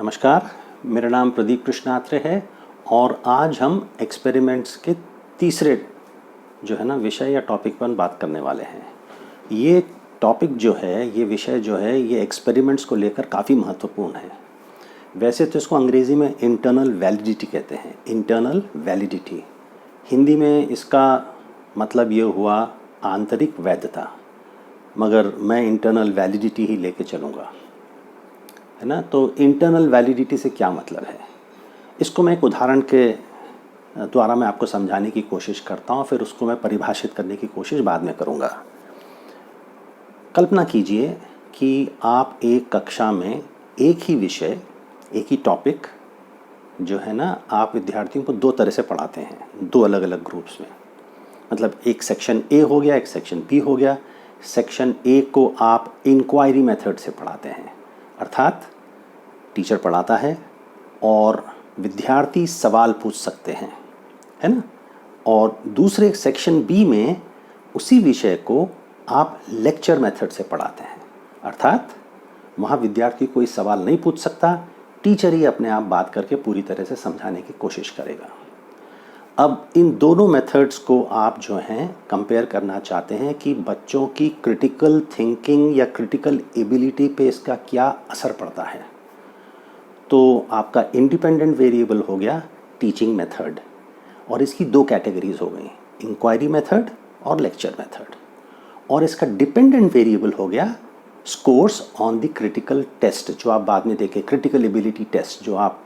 नमस्कार, मेरा नाम प्रदीप कृष्णात्रे है और आज हम एक्सपेरिमेंट्स के तीसरे विषय या टॉपिक पर बात करने वाले हैं। ये टॉपिक ये विषय ये एक्सपेरिमेंट्स को लेकर काफ़ी महत्वपूर्ण है। वैसे तो इसको अंग्रेज़ी में इंटरनल वैलिडिटी कहते हैं, इंटरनल वैलिडिटी। हिंदी में इसका मतलब ये हुआ आंतरिक वैधता, मगर मैं इंटरनल वैलिडिटी ही लेके चलूँगा, है ना। तो इंटरनल वैलिडिटी से क्या मतलब है, इसको मैं एक उदाहरण के द्वारा मैं आपको समझाने की कोशिश करता हूँ, फिर उसको मैं परिभाषित करने की कोशिश बाद में करूँगा। कल्पना कीजिए कि आप एक कक्षा में एक ही विषय, एक ही टॉपिक आप विद्यार्थियों को दो तरह से पढ़ाते हैं, दो अलग अलग ग्रुप्स में। मतलब एक सेक्शन ए हो गया, एक सेक्शन बी हो गया। सेक्शन ए को आप इंक्वायरी मेथड से पढ़ाते हैं, अर्थात टीचर पढ़ाता है और विद्यार्थी सवाल पूछ सकते हैं, है ना। और दूसरे सेक्शन बी में उसी विषय को आप लेक्चर मेथड से पढ़ाते हैं, अर्थात वहाँ विद्यार्थी कोई सवाल नहीं पूछ सकता, टीचर ही अपने आप बात करके पूरी तरह से समझाने की कोशिश करेगा। अब इन दोनों मेथड्स को आप कंपेयर करना चाहते हैं कि बच्चों की क्रिटिकल थिंकिंग या क्रिटिकल एबिलिटी पे इसका क्या असर पड़ता है। तो आपका इंडिपेंडेंट वेरिएबल हो गया टीचिंग मेथड, और इसकी दो कैटेगरीज हो गई, इंक्वायरी मेथड और लेक्चर मेथड। और इसका डिपेंडेंट वेरिएबल हो गया scores on the critical test, जो आप बाद में देखें, क्रिटिकल एबिलिटी टेस्ट, जो आप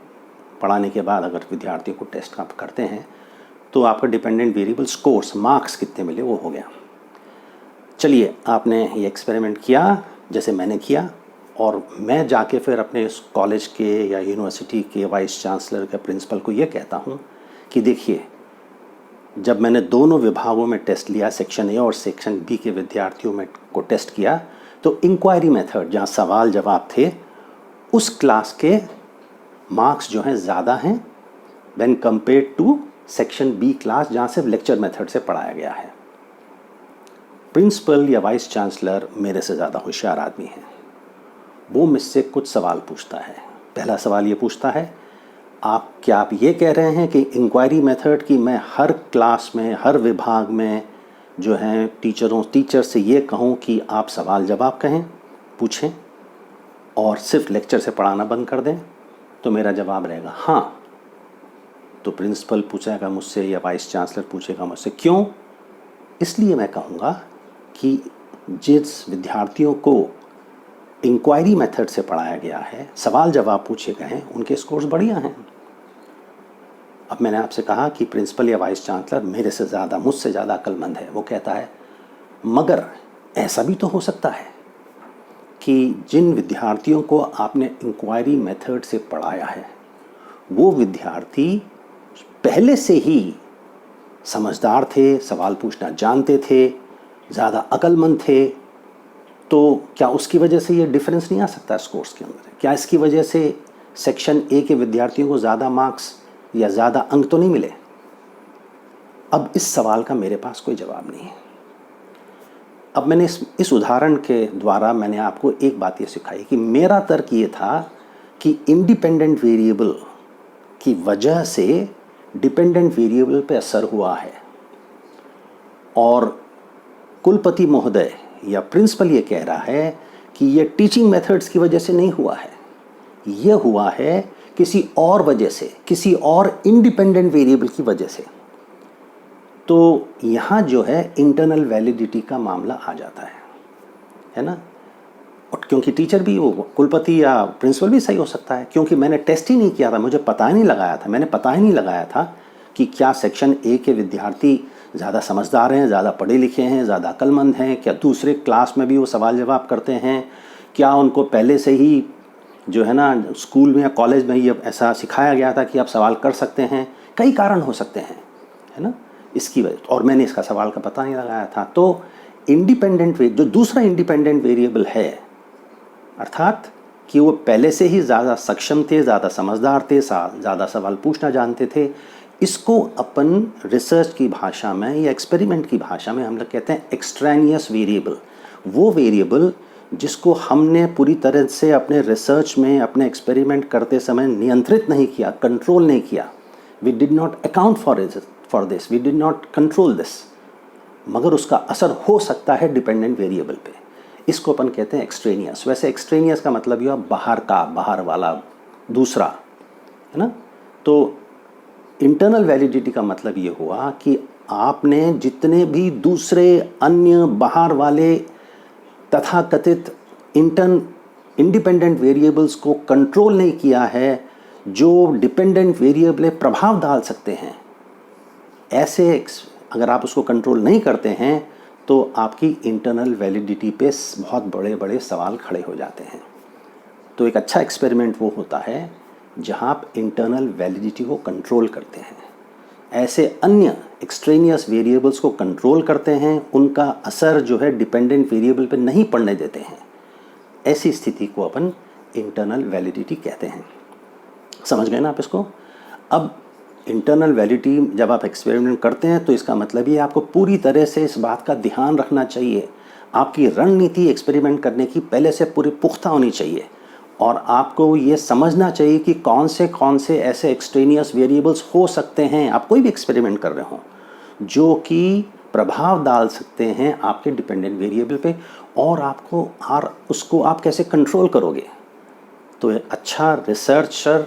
पढ़ाने के बाद अगर विद्यार्थियों को टेस्ट आप करते हैं तो आपका डिपेंडेंट वेरिएबल स्कोर्स, मार्क्स कितने मिले, वो हो गया। चलिए, आपने ये एक्सपेरिमेंट किया जैसे मैंने किया, और मैं जाके फिर अपने कॉलेज के या यूनिवर्सिटी के वाइस चांसलर के प्रिंसिपल को ये कहता हूँ कि देखिए, जब मैंने दोनों विभागों में टेस्ट लिया, सेक्शन ए और सेक्शन बी के विद्यार्थियों में को टेस्ट किया, तो इंक्वायरी मेथड जहाँ सवाल जवाब थे, उस क्लास के मार्क्स ज़्यादा हैं when compare to section B class, जहाँ सिर्फ लेक्चर मेथड से पढ़ाया गया है। प्रिंसिपल या वाइस चांसलर मेरे से ज़्यादा होशियार आदमी है, वो मुझसे कुछ सवाल पूछता है। पहला सवाल ये पूछता है, क्या आप ये कह रहे हैं कि इंक्वायरी मेथड की मैं हर क्लास में, हर विभाग में टीचर से ये कहूँ कि आप सवाल जवाब पूछें और सिर्फ लेक्चर से पढ़ाना बंद कर दें? तो मेरा जवाब रहेगा हाँ। तो प्रिंसिपल पूछेगा मुझसे या वाइस चांसलर पूछेगा मुझसे क्यों? इसलिए मैं कहूँगा कि जिस विद्यार्थियों को इंक्वायरी मेथड से पढ़ाया गया है, सवाल जवाब पूछे गए हैं, उनके स्कोर्स बढ़िया हैं। अब मैंने आपसे कहा कि प्रिंसिपल या वाइस चांसलर मेरे से ज़्यादा, मुझसे ज़्यादा अक्लमंद है। वो कहता है मगर ऐसा भी तो हो सकता है कि जिन विद्यार्थियों को आपने इंक्वायरी मेथड से पढ़ाया है, वो विद्यार्थी पहले से ही समझदार थे, सवाल पूछना जानते थे, ज़्यादा अक्लमंद थे, तो क्या उसकी वजह से ये डिफरेंस नहीं आ सकता स्कोर्स के अंदर? क्या इसकी वजह से सेक्शन ए के विद्यार्थियों को ज़्यादा मार्क्स या ज़्यादा अंक तो नहीं मिले? अब इस सवाल का मेरे पास कोई जवाब नहीं है। अब मैंने इस उदाहरण के द्वारा मैंने आपको एक बात ये सिखाई कि मेरा तर्क ये था कि इंडिपेंडेंट वेरिएबल की वजह से डिपेंडेंट वेरिएबल पे असर हुआ है, और कुलपति महोदय या प्रिंसिपल ये कह रहा है कि ये टीचिंग मेथड्स की वजह से नहीं हुआ है, ये हुआ है किसी और वजह से, किसी और इंडिपेंडेंट वेरिएबल की वजह से। तो यहाँ इंटरनल वैलिडिटी का मामला आ जाता है ना। और क्योंकि टीचर भी, वो कुलपति या प्रिंसिपल भी सही हो सकता है, क्योंकि मैंने टेस्ट ही नहीं किया था, मुझे पता ही नहीं लगाया था कि क्या सेक्शन ए के विद्यार्थी ज़्यादा समझदार हैं, ज़्यादा पढ़े लिखे हैं, ज़्यादा अक्लमंद हैं, क्या दूसरे क्लास में भी वो सवाल जवाब करते हैं, क्या उनको पहले से ही स्कूल में या कॉलेज में ही अब ऐसा सिखाया गया था कि आप सवाल कर सकते हैं। कई कारण हो सकते हैं, है ना, इसकी वजह। और मैंने इसका सवाल का पता नहीं लगाया था। तो जो दूसरा इंडिपेंडेंट वेरिएबल है, अर्थात कि वो पहले से ही ज़्यादा सक्षम थे, ज़्यादा समझदार थे, ज़्यादा सवाल पूछना जानते थे, इसको अपन रिसर्च की भाषा में या एक्सपेरिमेंट की भाषा में हम लोग कहते हैं एक्सट्रेनियस वेरिएबल। वो वेरिएबल जिसको हमने पूरी तरह से अपने रिसर्च में, अपने एक्सपेरिमेंट करते समय नियंत्रित नहीं किया, कंट्रोल नहीं किया। We did not account for this, we did not control this, मगर उसका असर हो सकता है डिपेंडेंट वेरिएबल पे। इसको अपन कहते हैं एक्सट्रेनियस। वैसे एक्सट्रेनियस का मतलब ये बाहर का, बाहर वाला, दूसरा, है ना। तो इंटरनल वैलिडिटी का मतलब ये हुआ कि आपने जितने भी दूसरे अन्य बाहर वाले तथाकथित इंडिपेंडेंट वेरिएबल्स को कंट्रोल नहीं किया है, जो डिपेंडेंट वेरिएबल प्रभाव डाल सकते हैं, ऐसे अगर आप उसको कंट्रोल नहीं करते हैं तो आपकी इंटरनल वैलिडिटी पे बहुत बड़े बड़े सवाल खड़े हो जाते हैं। तो एक अच्छा एक्सपेरिमेंट वो होता है जहां आप इंटरनल वैलिडिटी को कंट्रोल करते हैं, ऐसे अन्य एक्सट्रेनियस वेरिएबल्स को कंट्रोल करते हैं, उनका असर जो है डिपेंडेंट वेरिएबल पे नहीं पड़ने देते हैं। ऐसी स्थिति को अपन इंटरनल वैलिडिटी कहते हैं। समझ गए ना आप इसको। अब इंटरनल वैलिडिटी जब आप एक्सपेरिमेंट करते हैं तो इसका मतलब ये आपको पूरी तरह से इस बात का ध्यान रखना चाहिए, आपकी रणनीति एक्सपेरिमेंट करने की पहले से पूरी पुख्ता होनी चाहिए, और आपको ये समझना चाहिए कि कौन से ऐसे एक्सट्रेनियस वेरिएबल्स हो सकते हैं, आप कोई भी एक्सपेरिमेंट कर रहे हो, जो कि प्रभाव डाल सकते हैं आपके डिपेंडेंट वेरिएबल पे, और उसको आप कैसे कंट्रोल करोगे। तो एक अच्छा रिसर्चर,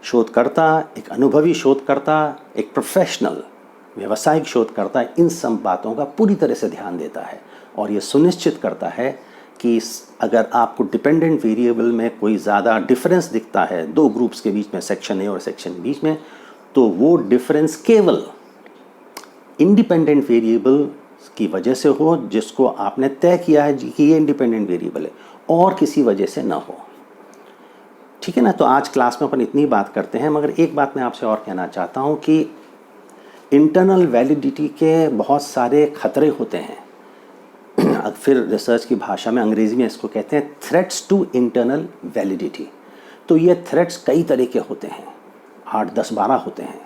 शोधकर्ता, एक अनुभवी शोधकर्ता, एक प्रोफेशनल व्यावसायिक शोधकर्ता इन सब बातों का पूरी तरह से ध्यान देता है, और ये सुनिश्चित करता है कि अगर आपको डिपेंडेंट वेरिएबल में कोई ज़्यादा डिफरेंस दिखता है दो ग्रुप्स के बीच में, सेक्शन ए और सेक्शन बी में, तो वो डिफरेंस केवल इंडिपेंडेंट वेरिएबल की वजह से हो, जिसको आपने तय किया है कि ये इंडिपेंडेंट वेरिएबल है, और किसी वजह से ना हो। ठीक है ना। तो आज क्लास में अपन इतनी बात करते हैं, मगर एक बात मैं आपसे और कहना चाहता हूँ कि इंटरनल वैलिडिटी के बहुत सारे खतरे होते हैं। फिर रिसर्च की भाषा में, अंग्रेजी में इसको कहते हैं थ्रेट्स टू इंटरनल वैलिडिटी। तो ये थ्रेट्स कई तरह के होते हैं, 8, 10, 12 होते हैं।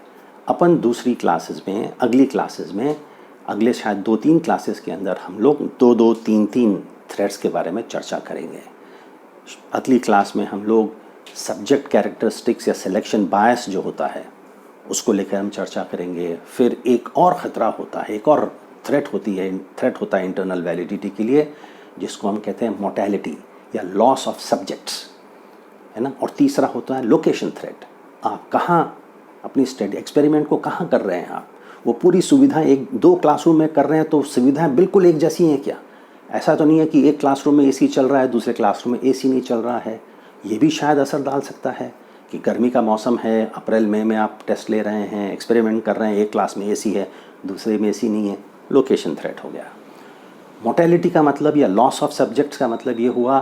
अपन दूसरी क्लासेस में, अगली क्लासेस में, अगले शायद 2-3 क्लासेस के अंदर हम लोग 2-2, 3-3 थ्रेट्स के बारे में चर्चा करेंगे। अगली क्लास में हम लोग सब्जेक्ट कैरेक्टरिस्टिक्स या सिलेक्शन बायस जो होता है उसको लेकर हम चर्चा करेंगे। फिर एक और ख़तरा होता है, एक और थ्रेट होता है इंटरनल वैलिडिटी के लिए, जिसको हम कहते हैं मोर्टेलिटी या लॉस ऑफ सब्जेक्ट्स, है ना। और तीसरा होता है लोकेशन थ्रेट। आप कहाँ अपनी स्टडी एक्सपेरिमेंट को कहाँ कर रहे हैं, आप वो पूरी सुविधा 1-2 क्लासरूम में कर रहे हैं तो सुविधाएं बिल्कुल एक जैसी हैं क्या? ऐसा तो नहीं है कि एक क्लासरूम में एसी चल रहा है, दूसरे क्लासरूम में एसी नहीं चल रहा है। ये भी शायद असर डाल सकता है कि गर्मी का मौसम है, अप्रैल मई में आप टेस्ट ले रहे हैं, एक्सपेरिमेंट कर रहे हैं, एक क्लास में एसी है, दूसरे में एसी नहीं है, लोकेशन थ्रेट हो गया। मोर्टेलिटी का मतलब या लॉस ऑफ सब्जेक्ट्स का मतलब ये हुआ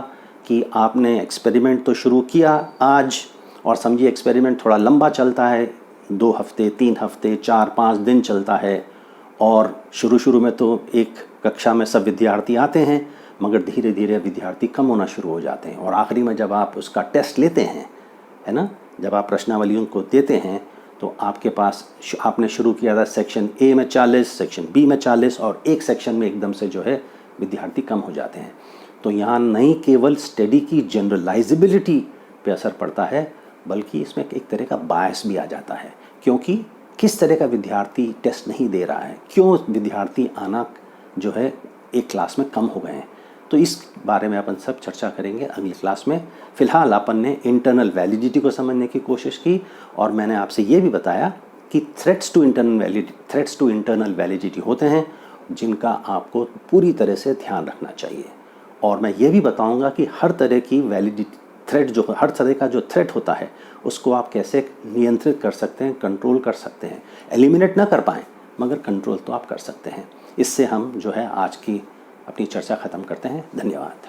कि आपने एक्सपेरिमेंट तो शुरू किया आज, और समझिए एक्सपेरिमेंट थोड़ा लंबा चलता है, 2 हफ्ते, 3 हफ्ते, 4-5 दिन चलता है, और शुरू में तो एक कक्षा में सब विद्यार्थी आते हैं, मगर धीरे धीरे विद्यार्थी कम होना शुरू हो जाते हैं, और आखिरी में जब आप उसका टेस्ट लेते हैं, है ना, जब आप प्रश्नावलियों को देते हैं, तो आपके पास आपने शुरू किया था सेक्शन ए में 40, सेक्शन बी में 40, और एक सेक्शन में एकदम से जो है विद्यार्थी कम हो जाते हैं। तो यहाँ नहीं केवल स्टडी की जनरलाइजेबिलिटी पे असर पड़ता है, बल्कि इसमें एक तरह का बायस भी आ जाता है, क्योंकि किस तरह का विद्यार्थी टेस्ट नहीं दे रहा है, क्यों विद्यार्थी आना जो है एक क्लास में कम हो गए हैं। तो इस बारे में अपन सब चर्चा करेंगे अगली क्लास में। फ़िलहाल अपन ने इंटरनल वैलिडिटी को समझने की कोशिश की, और मैंने आपसे ये भी बताया कि थ्रेट्स टू इंटरनल वैलिडिटी होते हैं, जिनका आपको पूरी तरह से ध्यान रखना चाहिए। और मैं ये भी बताऊंगा कि हर तरह का जो थ्रेट होता है उसको आप कैसे नियंत्रित कर सकते हैं, कंट्रोल कर सकते हैं। एलिमिनेट ना कर पाएँ, मगर कंट्रोल तो आप कर सकते हैं। इससे हम जो है आज की अपनी चर्चा ख़त्म करते हैं। धन्यवाद।